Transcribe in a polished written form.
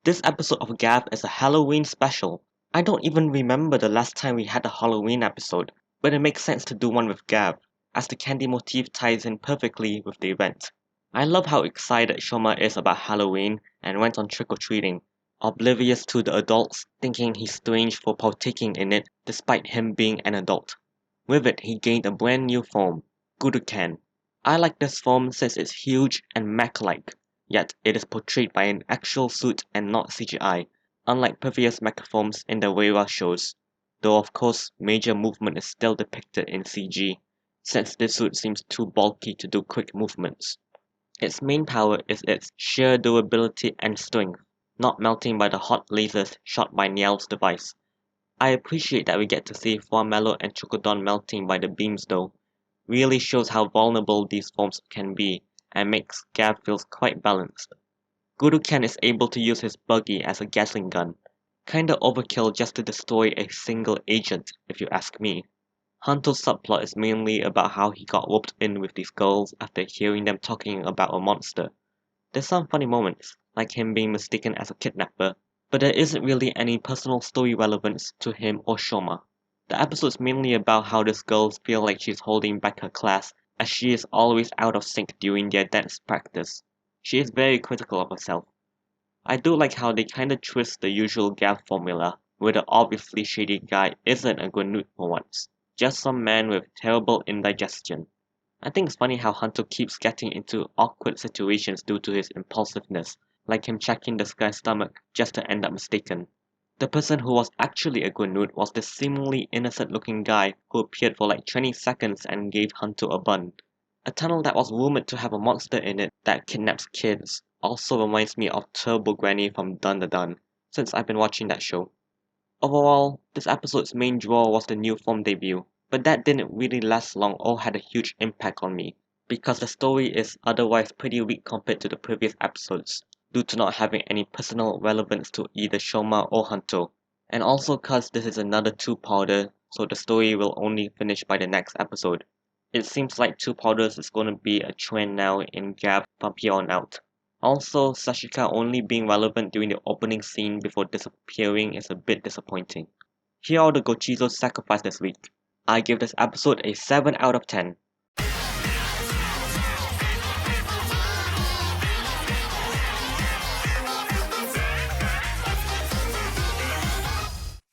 This episode of Gav is a Halloween special. I don't even remember the last time we had a Halloween episode, but it makes sense to do one with Gav, as the candy motif ties in perfectly with the event. I love how excited Shoma is about Halloween and went on trick-or-treating, oblivious to the adults thinking he's strange for partaking in it despite him being an adult. With it, he gained a brand new form, Gudukan. I like this form since it's huge and mech-like, yet it is portrayed by an actual suit and not CGI, unlike previous mecha forms in the Weiwa shows, though of course major movement is still depicted in CG, since this suit seems too bulky to do quick movements. Its main power is its sheer durability and strength, not melting by the hot lasers shot by Niall's device. I appreciate that we get to see Formello and Chocodon melting by the beams though. Really shows how vulnerable these forms can be and makes Gav feels quite balanced. Guruken is able to use his buggy as a Gatling gun. Kinda overkill just to destroy a single agent, if you ask me. Hanto's subplot is mainly about how he got roped in with these girls after hearing them talking about a monster. There's some funny moments, like him being mistaken as a kidnapper, but there isn't really any personal story relevance to him or Shoma. The episode's mainly about how this girl feels like she's holding back her class as she is always out of sync during their dance practice. She is very critical of herself. I do like how they kinda twist the usual Gav formula, where the obviously shady guy isn't a good nude for once, just some man with terrible indigestion. I think it's funny how Hunter keeps getting into awkward situations due to his impulsiveness, like him checking this guy's stomach just to end up mistaken. The person who was actually a Gwenwood was this seemingly innocent looking guy who appeared for like 20 seconds and gave Hunter a bun. A tunnel that was rumored to have a monster in it that kidnaps kids also reminds me of Turbo Granny from Dun Da Dun, since I've been watching that show. Overall, this episode's main draw was the new form debut, but that didn't really last long or had a huge impact on me, because the story is otherwise pretty weak compared to the previous episodes, due to not having any personal relevance to either Shoma or Hanto, and also cause this is another two-parter, so the story will only finish by the next episode. It seems like two-parters is gonna be a trend now in Gap from here on out. Also, Sashika only being relevant during the opening scene before disappearing is a bit disappointing. Here are the Gochizos sacrificed this week. I give this episode a 7 out of 10.